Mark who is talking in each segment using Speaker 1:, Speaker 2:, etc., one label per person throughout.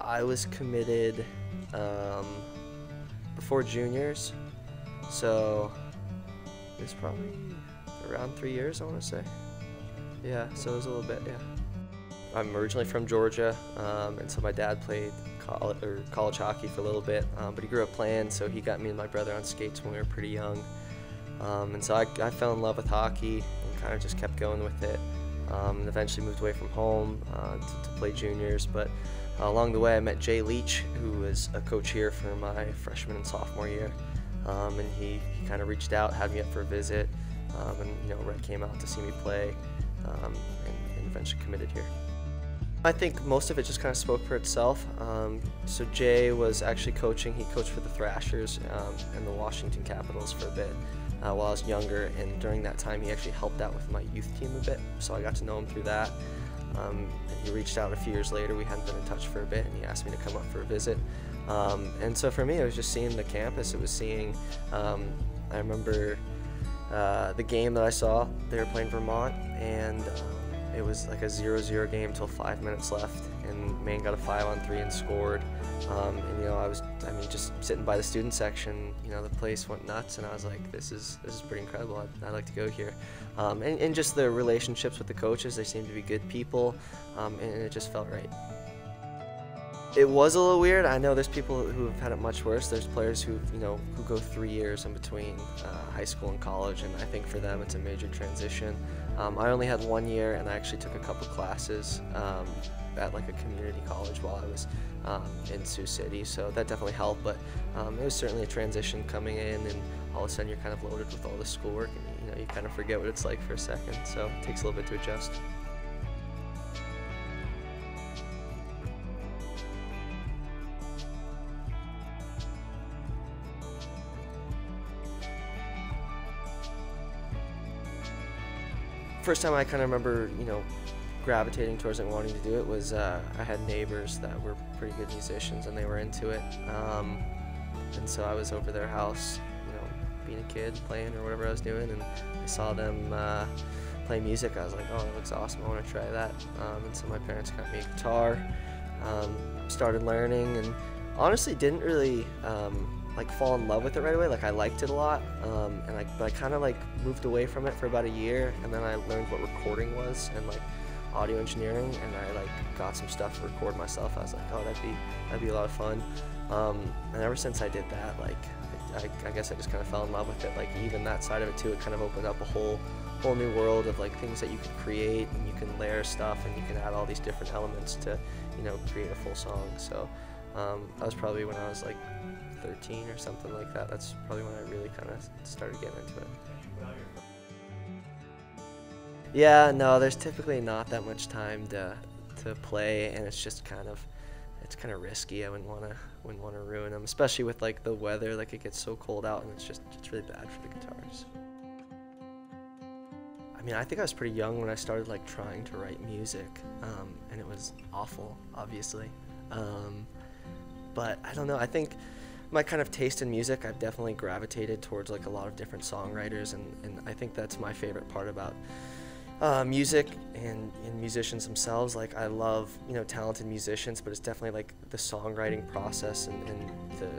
Speaker 1: I was committed before juniors, so it was probably around 3 years, I want to say. Yeah, so it was a little bit, yeah. I'm originally from Georgia, and so my dad played college hockey for a little bit, but he grew up playing, so he got me and my brother on skates when we were pretty young. And so I fell in love with hockey and kind of just kept going with it, and eventually moved away from home to play juniors. But along the way I met Jay Leach, who was a coach here for my freshman and sophomore year, and he kind of reached out, had me up for a visit, and Rhett came out to see me play, and eventually committed here. I think most of it just kind of spoke for itself. So Jay was actually coaching. He coached for the Thrashers and the Washington Capitals for a bit while I was younger, and during that time he actually helped out with my youth team a bit, so I got to know him through that. And he reached out a few years later. We hadn't been in touch for a bit, and he asked me to come up for a visit. And so for me, it was just seeing the campus. It was seeing, I remember the game that I saw. They were playing Vermont, and it was like a 0-0 game till 5 minutes left, and Maine got a 5-on-3 and scored. And just sitting by the student section, the place went nuts, and I was like, this is pretty incredible. I'd like to go here. And just the relationships with the coaches, they seemed to be good people, and it just felt right. It was a little weird. I know there's people who have had it much worse. There's players who go 3 years in between high school and college, and I think for them it's a major transition. I only had 1 year, and I actually took a couple classes at like a community college while I was in Sioux City, so that definitely helped. But it was certainly a transition coming in, and all of a sudden you're kind of loaded with all this schoolwork, and you kind of forget what it's like for a second. So it takes a little bit to adjust. First time I kind of remember, gravitating towards it and wanting to do it was I had neighbors that were pretty good musicians, and they were into it. And so I was over their house, being a kid, playing or whatever I was doing, and I saw them play music. I was like, oh, that looks awesome, I want to try that. And so my parents got me a guitar, started learning, and honestly didn't really fall in love with it right away. I liked it a lot, but I kind of moved away from it for about a year, and then I learned what recording was and audio engineering, and I got some stuff to record myself. I was like, oh, that'd be a lot of fun. And ever since I did that, I guess I just kind of fell in love with it. Even that side of it too, it kind of opened up a whole new world of things that you can create, and you can layer stuff, and you can add all these different elements to create a full song. So that was probably when I was 13 or something like that. That's probably when I really kind of started getting into it. Yeah, no, there's typically not that much time to play, and it's just kind of risky. I wouldn't want to ruin them, especially with the weather. It gets so cold out, and it's really bad for the guitars. I mean, I think I was pretty young when I started trying to write music, and it was awful, obviously. But I don't know. I think my kind of taste in music, I've definitely gravitated towards a lot of different songwriters, and I think that's my favorite part about music and musicians themselves. I love talented musicians, but it's definitely the songwriting process and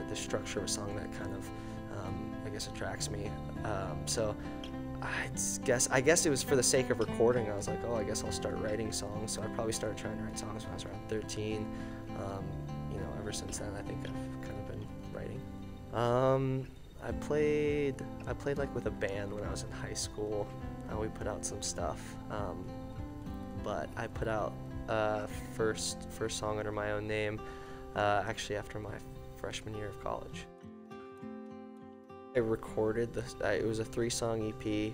Speaker 1: the structure of a song that kind of I guess attracts me. So I guess it was for the sake of recording. I was like, oh, I guess I'll start writing songs. So I probably started trying to write songs when I was around 13. Ever since then, I think I've kind of been writing. I played with a band when I was in high school. We put out some stuff, but I put out first song under my own name actually after my freshman year of college. I recorded it was a 3-song EP.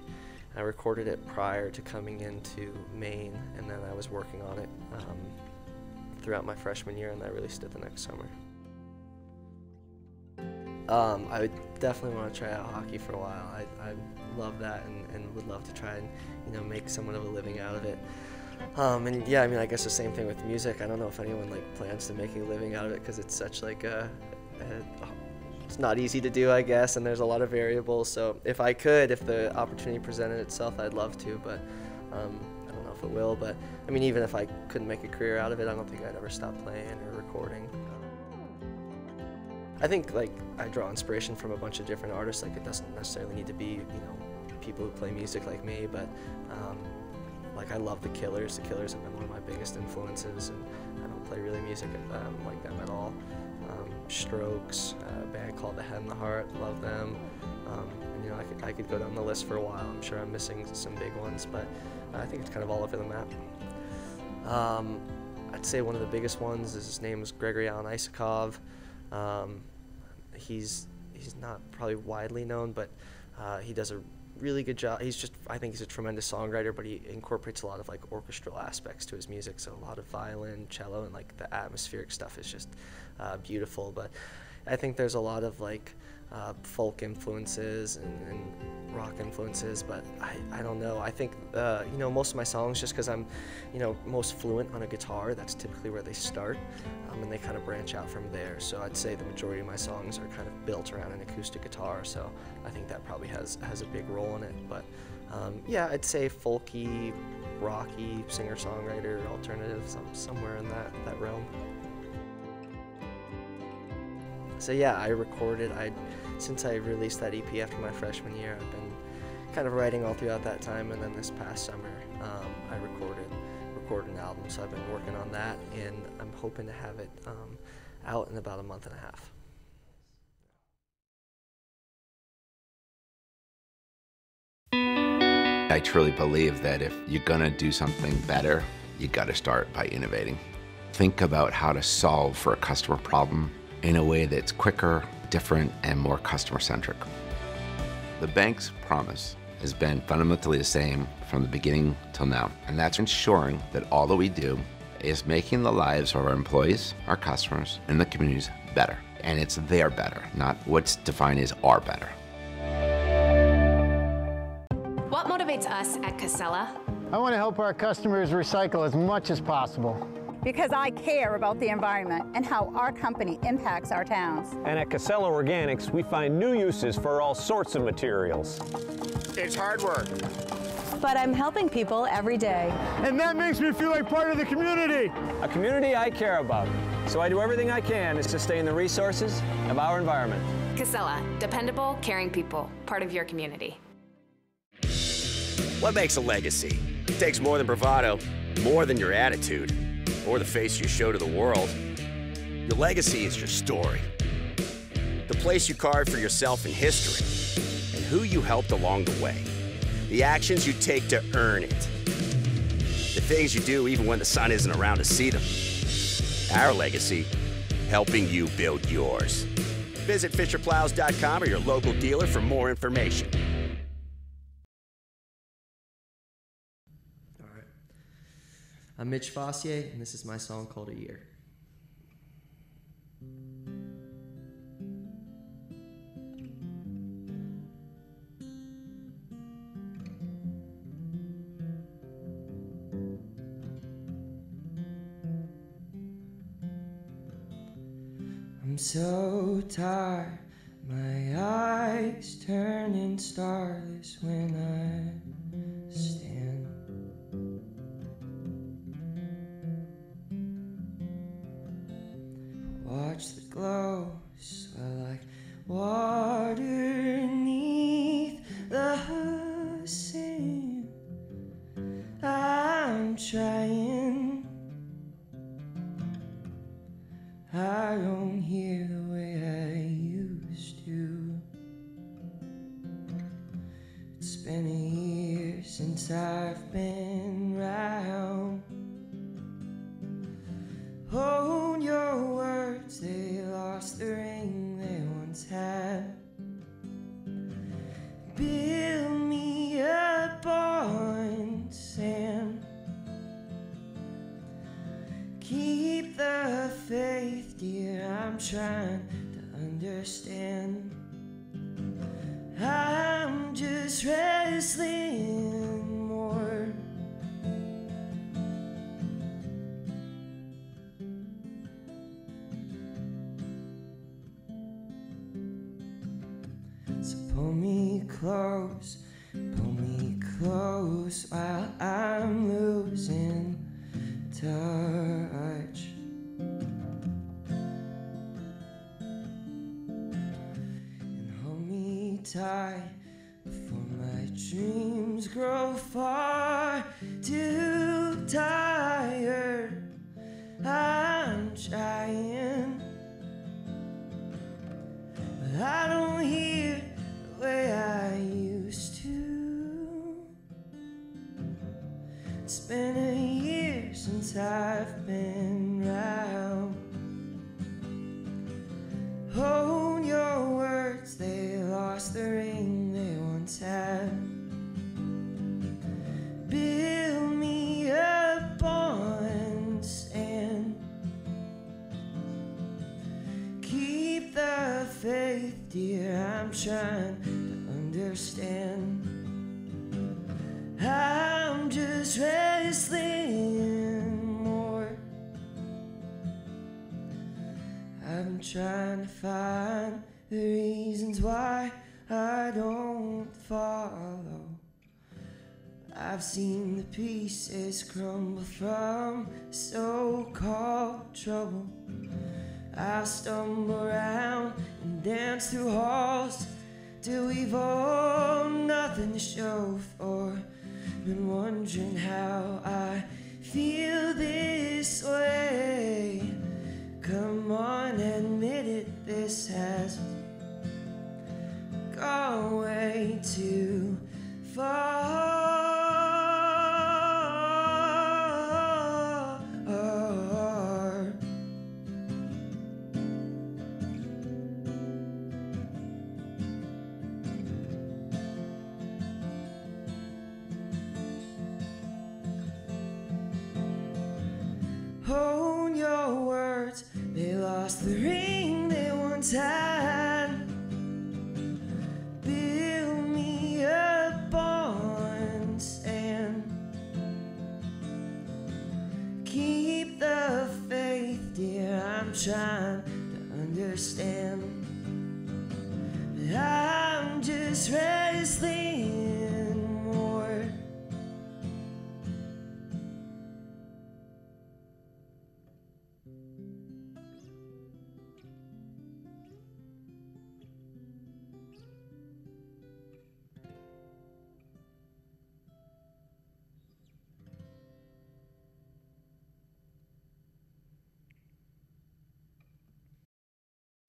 Speaker 1: I recorded it prior to coming into Maine, and then I was working on it throughout my freshman year, and I released it the next summer. I would definitely want to try out hockey for a while. I love that, and would love to try and make somewhat of a living out of it. And yeah, I mean, I guess the same thing with music. I don't know if anyone plans to make a living out of it, because it's such it's not easy to do, I guess, and there's a lot of variables. So if the opportunity presented itself, I'd love to, but I don't know if it will, but I mean, even if I couldn't make a career out of it, I don't think I'd ever stop playing or recording. I think like I draw inspiration from a bunch of different artists. Like it doesn't necessarily need to be, you know, people who play music like me, but like I love the Killers. The Killers have been one of my biggest influences, and I don't play really music like them at all. Strokes, a band called The Head and the Heart, love them. And, you know, I could go down the list for a while. I'm sure I'm missing some big ones, but I think it's kind of all over the map. I'd say one of the biggest ones is his name is Gregory Alan Isakov. He's not probably widely known, but he does a really good job. I think he's a tremendous songwriter, but he incorporates a lot of like orchestral aspects to his music, so a lot of violin, cello, and like the atmospheric stuff is just beautiful. But I think there's a lot of like folk influences and rock influences, but I don't know. I think you know, most of my songs, just because I'm, you know, most fluent on a guitar, that's typically where they start, and they kind of branch out from there. So I'd say the majority of my songs are kind of built around an acoustic guitar, so I think that probably has a big role in it. But yeah, I'd say folky, rocky, singer-songwriter, alternative, somewhere in that realm. So yeah, I recorded. Since I released that EP after my freshman year, I've been kind of writing all throughout that time, and then this past summer I recorded an album. So I've been working on that, and I'm hoping to have it out in about a month and a half.
Speaker 2: I truly believe that if you're gonna do something better, you gotta start by innovating. Think about how to solve for a customer problem in a way that's quicker, different, and more customer-centric. The bank's promise has been fundamentally the same from the beginning till now, and that's ensuring that all that we do is making the lives of our employees, our customers, and the communities better. And it's their better, not what's defined as our better.
Speaker 3: What motivates us at Casella?
Speaker 4: I want to help our customers recycle as much as possible.
Speaker 5: Because I care about the environment and how our company impacts our towns.
Speaker 6: And at Casella Organics, we find new uses for all sorts of materials.
Speaker 7: It's hard work.
Speaker 8: But I'm helping people every day.
Speaker 4: And that makes me feel like part of the community.
Speaker 6: A community I care about. So I do everything I can to sustain the resources of our environment.
Speaker 3: Casella, dependable, caring people, part of your community.
Speaker 7: What makes a legacy? It takes more than bravado, more than your attitude, or the face you show to the world. Your legacy is your story. The place you carved for yourself in history, and who you helped along the way. The actions you take to earn it. The things you do even when the sun isn't around to see them. Our legacy, helping you build yours. Visit FisherPlows.com or your local dealer for more information.
Speaker 1: I'm Mitch Fossier, and this is my song called A Year. I'm so tired, my eyes turning starless when I stand. Watch the glow swell like water beneath the sand. I'm trying. I don't hear the way I used to. It's been a year since I've been round. Hold your words, they lost the ring they once had. Build me up on sand. Keep the faith, dear, I'm trying to understand. I'm just wrestling more. So pull me close while I'm loose.
Speaker 9: touch. And hold me tight before my dreams grow far too tired. I'm trying, but I don't hear the way I used to. It's been a year since I've been round. Hold your words, they lost the ring they once had. Build me up on sand. Keep the faith, dear, I'm trying to understand. I'm just wrestling more. I've been trying to find the reasons why I don't follow. I've seen the pieces crumble from so-called trouble. I stumble around and dance through halls till we've all nothing to show for. Been wondering how I feel this way. Come on, admit it, this has gone way too far. Hold your words, they lost the ring they once had. Build me up on sand. Keep the faith, dear, I'm trying to understand. But I'm just wrestling more.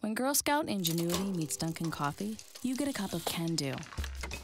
Speaker 10: When Girl Scout ingenuity meets Dunkin' coffee, you get a cup of can-do.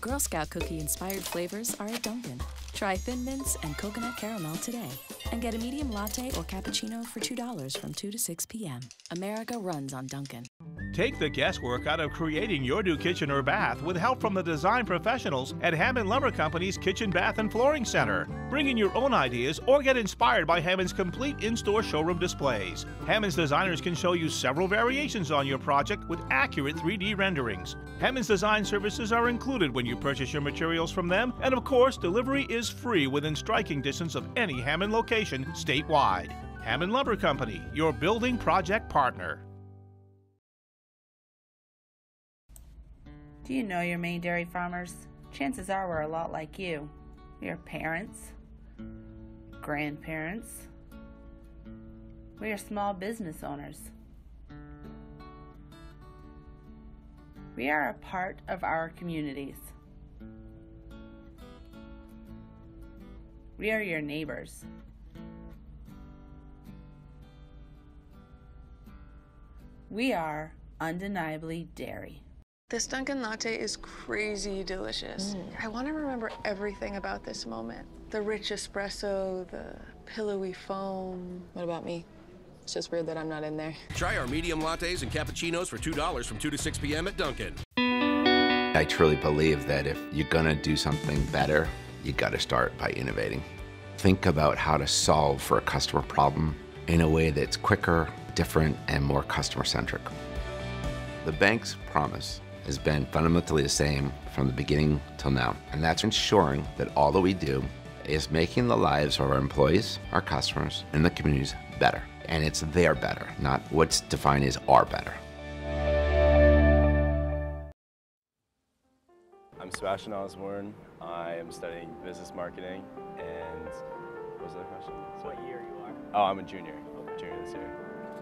Speaker 10: Girl Scout cookie-inspired flavors are at Dunkin'. Try Thin Mints and Coconut Caramel today. And get a medium latte or cappuccino for $2 from 2 to 6 p.m. America runs on Dunkin'.
Speaker 11: Take the guesswork out of creating your new kitchen or bath with help from the design professionals at Hammond Lumber Company's Kitchen, Bath, and Flooring Center. Bring in your own ideas or get inspired by Hammond's complete in-store showroom displays. Hammond's designers can show you several variations on your project with accurate 3D renderings. Hammond's design services are included when you purchase your materials from them, and of course, delivery is free within striking distance of any Hammond location statewide. Hammond Lumber Company, your building project partner.
Speaker 12: Do you know your main dairy farmers? Chances are we're a lot like you. We are parents, grandparents. We are small business owners. We are a part of our communities. We are your neighbors. We are undeniably dairy.
Speaker 13: This Dunkin' latte is crazy delicious. I want to remember everything about this moment. The rich espresso, the pillowy foam.
Speaker 14: What about me? It's just weird that I'm not in there.
Speaker 7: Try our medium lattes and cappuccinos for $2 from 2 to 6 p.m. at Dunkin'.
Speaker 2: I truly believe that if you're gonna do something better, you gotta start by innovating. Think about how to solve for a customer problem in a way that's quicker, different, and more customer-centric. The bank's promise has been fundamentally the same from the beginning till now, and that's ensuring that all that we do is making the lives of our employees, our customers, and the communities better. And it's their better, not what's defined as our better.
Speaker 15: I'm Sebastian Osborne. I am studying business marketing, and what was the other question?
Speaker 6: What year you are?
Speaker 15: Oh, I'm a junior. Junior this year.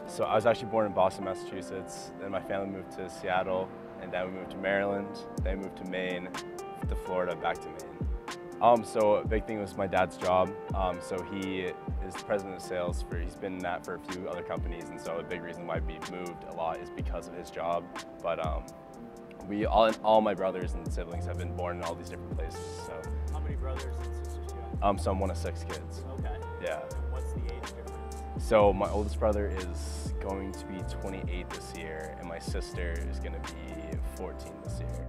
Speaker 15: So I was actually born in Boston, Massachusetts. Then my family moved to Seattle, and then we moved to Maryland. Then we moved to Maine, to Florida, back to Maine. So a big thing was my dad's job. So he is president of sales he's been in that for a few other companies, and so a big reason why we moved a lot is because of his job. But all my brothers and siblings have been born in all these different places. So.
Speaker 16: How many brothers and sisters do you have?
Speaker 15: So I'm one of 6 kids.
Speaker 16: Okay.
Speaker 15: Yeah.
Speaker 16: And what's the age difference?
Speaker 15: So my oldest brother is going to be 28 this year, and my sister is going to be 14 this year.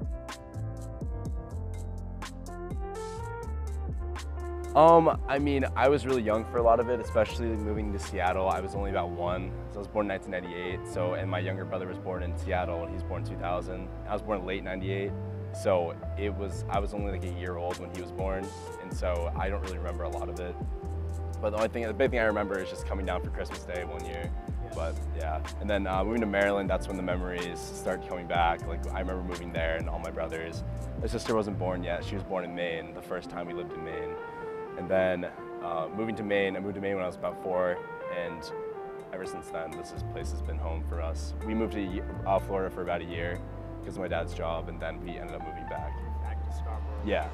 Speaker 15: I mean, I was really young for a lot of it, especially moving to Seattle. I was only about 1, so I was born in 1998. And my younger brother was born in Seattle, and he was born in 2000. I was born late '98, so I was only like a year old when he was born, and so I don't really remember a lot of it. But the big thing I remember is just coming down for Christmas Day one year. But yeah, and then moving to Maryland, that's when the memories start coming back. Like I remember moving there and all my brothers. My sister wasn't born yet. She was born in Maine, the first time we lived in Maine. And then moving to Maine, I moved to Maine when I was about 4, and ever since then, this place has been home for us. We moved to Florida for about a year because of my dad's job, and then we ended up moving back.
Speaker 16: Back to Scarborough?
Speaker 15: Yeah.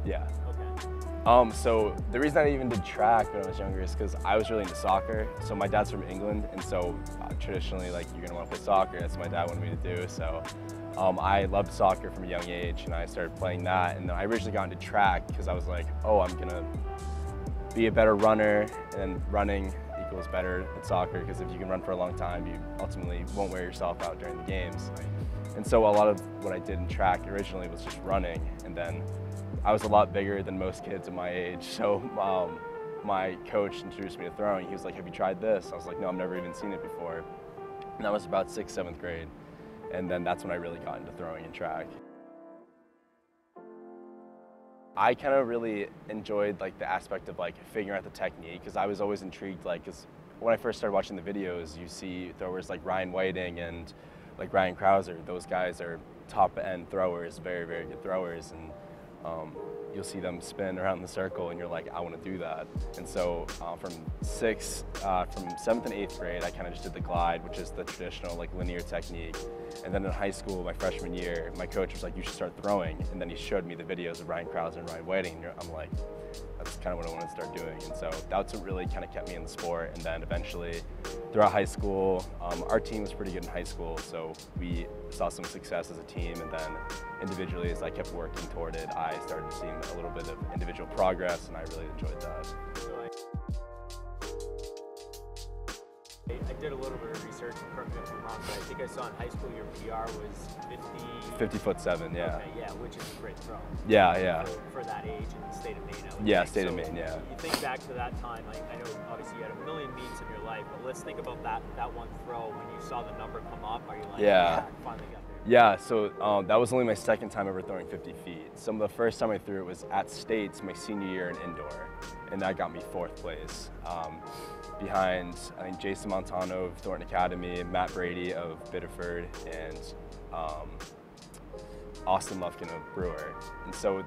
Speaker 15: Yeah.
Speaker 16: Okay.
Speaker 15: So the reason I even did track when I was younger is because I was really into soccer. So my dad's from England, and so traditionally, like, you're gonna want to play soccer. That's what my dad wanted me to do. So I loved soccer from a young age, and I started playing that. And then I originally got into track because I was like, oh, I'm gonna be a better runner, and running equals better at soccer, because if you can run for a long time, you ultimately won't wear yourself out during the games. And so a lot of what I did in track originally was just running, and then I was a lot bigger than most kids at my age, so my coach introduced me to throwing. He was like, have you tried this? I was like, no, I've never even seen it before. And that was about 6th, 7th grade. And then that's when I really got into throwing and track. I kind of really enjoyed like the aspect of like figuring out the technique, because I was always intrigued, like, because when I first started watching the videos, you see throwers like Ryan Whiting and like Ryan Krauser. Those guys are top end throwers, very, very good throwers. And you'll see them spin around the circle, and you're like, I want to do that. And so from 7th and 8th grade, I kind of just did the glide, which is the traditional like linear technique. And then in high school, my freshman year, my coach was like, you should start throwing. And then he showed me the videos of Ryan Krauser and Ryan Whiting, and I'm like, that's kind of what I want to start doing. And so that's what really kind of kept me in the sport. And then eventually, throughout high school, our team was pretty good in high school, so we saw some success as a team. And then individually, as I kept working toward it, I started seeing a little bit of individual progress, and I really enjoyed that.
Speaker 16: I did a little bit of research, and correct me if I'm wrong, but I think I saw in high school your PR was
Speaker 15: 50'7", yeah.
Speaker 16: Okay, yeah, which is a great throw.
Speaker 15: Yeah, yeah.
Speaker 16: For that age in the state of Maine, I would
Speaker 15: Yeah,
Speaker 16: think.
Speaker 15: state of Maine, yeah.
Speaker 16: You think back to that time, I know obviously you had a million meets in your life, but let's think about that one throw. When you saw the number come up, are you like, yeah, I finally got there?
Speaker 15: Yeah, so that was only my 2nd time ever throwing 50 feet. Some of the first time I threw it was at States my senior year in indoor, and that got me 4th place. Behind, I think, Jason Montano of Thornton Academy, Matt Brady of Biddeford, and Austin Lufkin of Brewer. And so,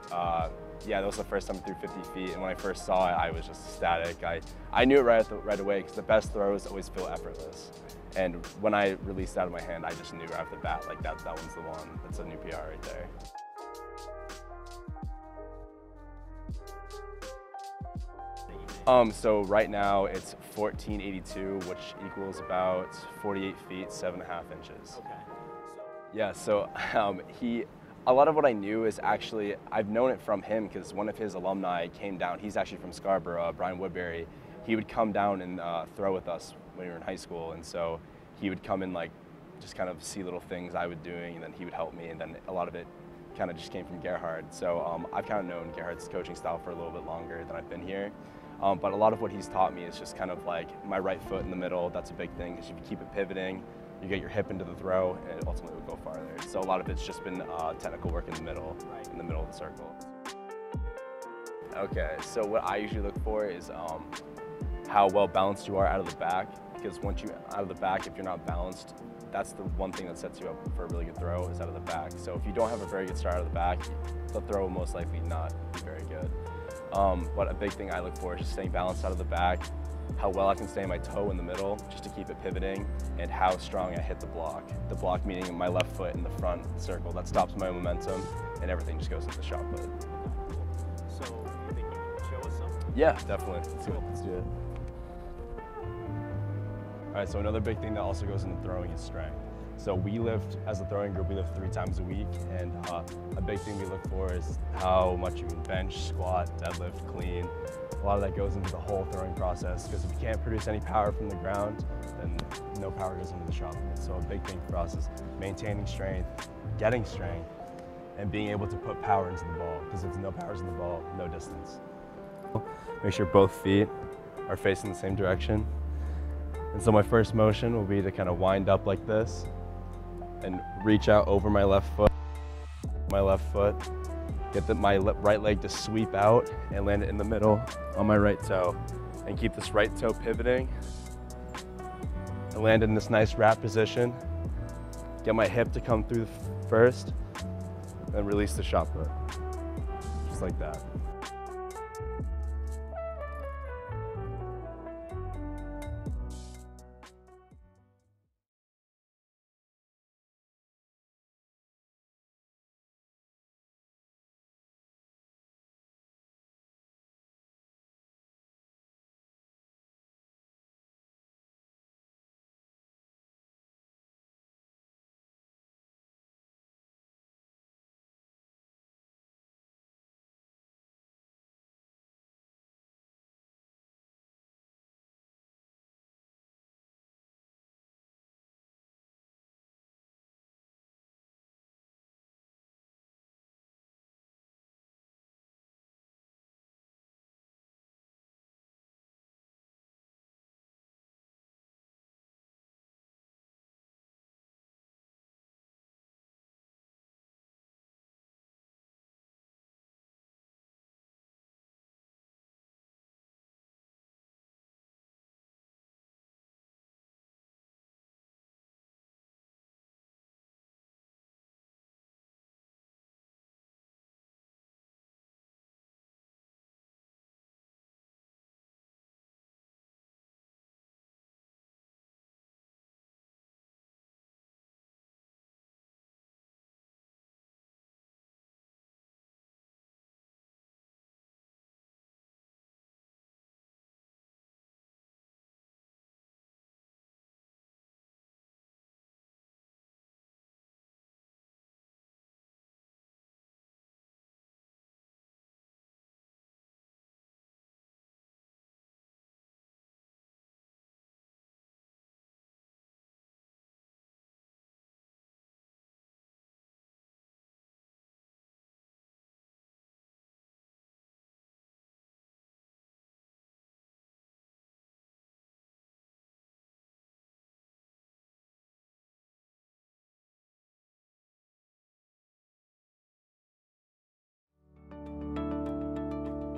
Speaker 15: yeah, that was the first time I threw 50 feet, and when I first saw it, I was just ecstatic. I knew it right away, because the best throws always feel effortless. And when I released it out of my hand, I just knew right off the bat, like, that one's the one. That's a new PR right there. So right now it's 1482, which equals about 48 feet, 7.5 inches.
Speaker 16: Okay.
Speaker 15: Yeah, so a lot of what I knew is actually, I've known it from him, because one of his alumni came down. He's actually from Scarborough, Brian Woodbury. He would come down and throw with us when we were in high school, and so he would come and like just kind of see little things I was doing, and then he would help me, and then a lot of it kind of just came from Gerhard. So I've kind of known Gerhard's coaching style for a little bit longer than I've been here. But a lot of what he's taught me is just kind of like my right foot in the middle. That's a big thing, because if you keep it pivoting, you get your hip into the throw, and it ultimately will go farther. So a lot of it's just been technical work in the middle of the circle. Okay, so what I usually look for is how well balanced you are out of the back, because once you're out of the back, if you're not balanced, that's the one thing that sets you up for a really good throw, is out of the back. So if you don't have a very good start out of the back, the throw will most likely not be very good. But a big thing I look for is just staying balanced out of the back, how well I can stay my toe in the middle just to keep it pivoting, and how strong I hit the block. The block meaning my left foot in the front circle. That stops my momentum, and everything just goes into the shot put.
Speaker 16: So, you think you can show us some?
Speaker 15: Yeah, definitely. Let's do it. All right, so another big thing that also goes into throwing is strength. So we lift, as a throwing group, we lift 3 times a week, and a big thing we look for is how much you can bench, squat, deadlift, clean. A lot of that goes into the whole throwing process, because if you can't produce any power from the ground, then no power goes into the shot put. So a big thing for us is maintaining strength, getting strength, and being able to put power into the ball, because if no power's in the ball, no distance. Make sure both feet are facing the same direction. And so my first motion will be to kind of wind up like this and reach out over my left foot, get my right leg to sweep out and land it in the middle on my right toe, and keep this right toe pivoting and land in this nice wrap position. Get my hip to come through first, then release the shot put, just like that.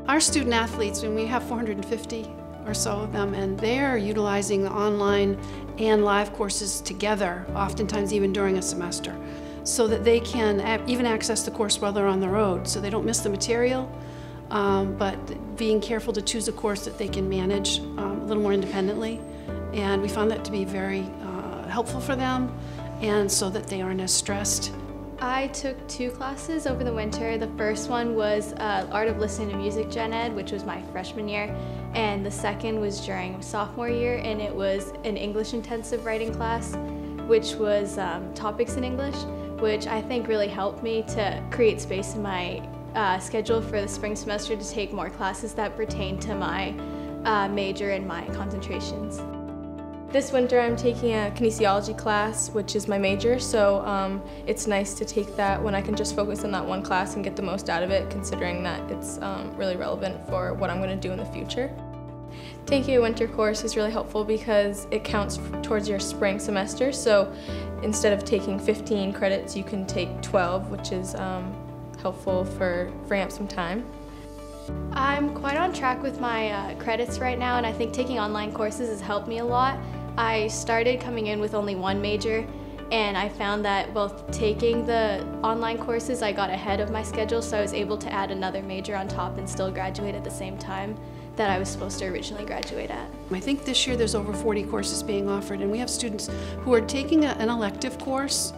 Speaker 17: Our student athletes, and we have 450 or so of them, and they're utilizing the online and live courses together, oftentimes even during a semester, so that they can even access the course while they're on the road, so they don't miss the material, but being careful to choose a course that they can manage a little more independently. And we found that to be very helpful for them, and so that they aren't as stressed.
Speaker 18: I took 2 classes over the winter. The first one was Art of Listening to Music Gen Ed, which was my freshman year, and the second was during sophomore year, and it was an English intensive writing class, which was topics in English, which I think really helped me to create space in my schedule for the spring semester to take more classes that pertain to my major and my concentrations. This winter I'm taking a kinesiology class, which is my major, so it's nice to take that when I can just focus on that one class and get the most out of it, considering that it's really relevant for what I'm going to do in the future. Taking a winter course is really helpful because it counts towards your spring semester, so instead of taking 15 credits, you can take 12, which is helpful for freeing up some time. I'm quite on track with my credits right now, and I think taking online courses has helped me a lot. I started coming in with only one major, and I found that both taking the online courses, I got ahead of my schedule, so I was able to add another major on top and still graduate at the same time. that I was supposed to originally graduate at.
Speaker 17: I think this year there's over 40 courses being offered, and we have students who are taking an elective course,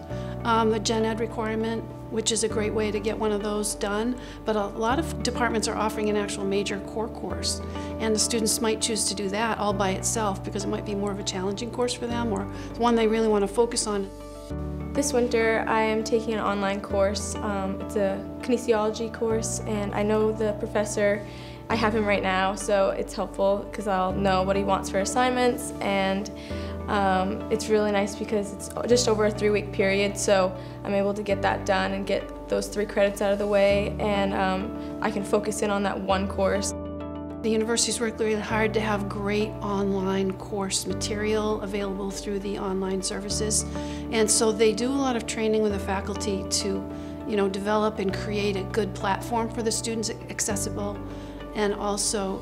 Speaker 17: the Gen Ed requirement, which is a great way to get one of those done, but a lot of departments are offering an actual major core course, and the students might choose to do that all by itself because it might be more of a challenging course for them or one they really want to focus on.
Speaker 14: This winter I am taking an online course. It's a kinesiology course, and I know the professor. I have him right now, so it's helpful because I'll know what he wants for assignments, and it's really nice because it's just over a 3-week period, so I'm able to get that done and get those 3 credits out of the way, and I can focus in on that one course.
Speaker 17: The university's worked really hard to have great online course material available through the online services, and so they do a lot of training with the faculty to, develop and create a good platform for the students, accessible, and also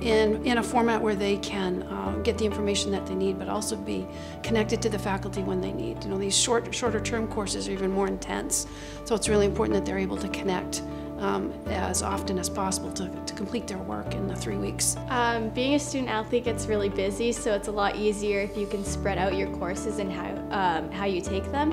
Speaker 17: in a format where they can get the information that they need, but also be connected to the faculty when they need. These shorter term courses are even more intense, so it's really important that they're able to connect as often as possible to complete their work in the 3 weeks.
Speaker 18: Being a student athlete gets really busy, so it's a lot easier if you can spread out your courses and how you take them.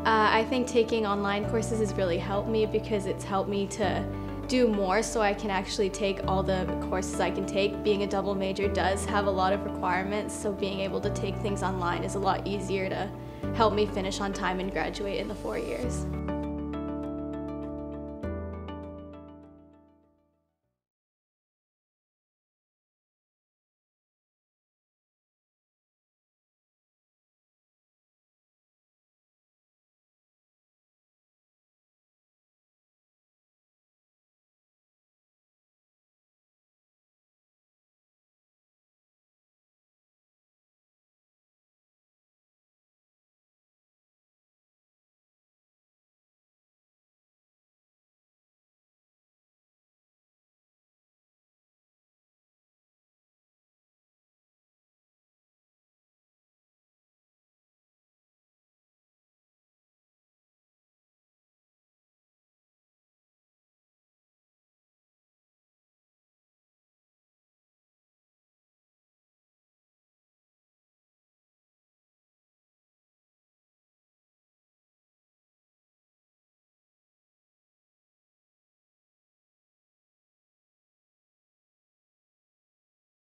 Speaker 18: I think taking online courses has really helped me because it's helped me to do more so I can actually take all the courses I can take. Being a double major does have a lot of requirements, so being able to take things online is a lot easier to help me finish on time and graduate in the 4 years.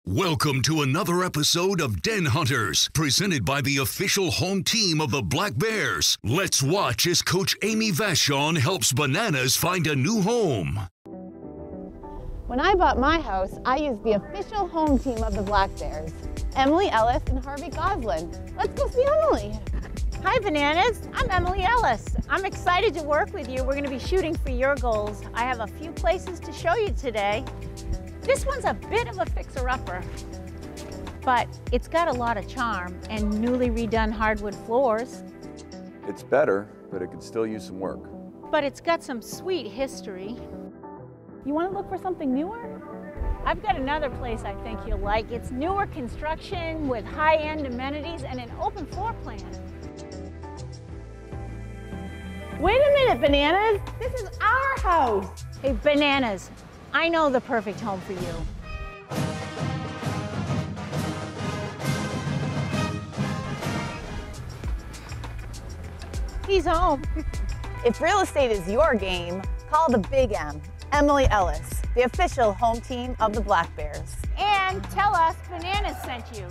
Speaker 19: Welcome to another episode of Den Hunters, presented by the official home team of the Black Bears. Let's watch as Coach Amy Vachon helps Bananas find a new home.
Speaker 20: When I bought my house, I used the official home team of the Black Bears, Emily Ellis and Harvey Goslin. Let's go see Emily.
Speaker 5: Hi, Bananas. I'm Emily Ellis. I'm excited to work with you. We're going to be shooting for your goals. I have a few places to show you today. This one's a bit of a fixer-upper, but it's got a lot of charm and newly redone hardwood floors.
Speaker 21: It's better, but it could still use some work.
Speaker 5: But it's got some sweet history. You want to look for something newer? I've got another place I think you'll like. It's newer construction with high-end amenities and an open floor plan.
Speaker 20: Wait a minute, Bananas. This is our house.
Speaker 5: Hey, Bananas. I know the perfect home for you. He's home.
Speaker 20: If real estate is your game, call the Big M, Emily Ellis, the official home team of the Black Bears.
Speaker 5: And tell us Bananas sent you.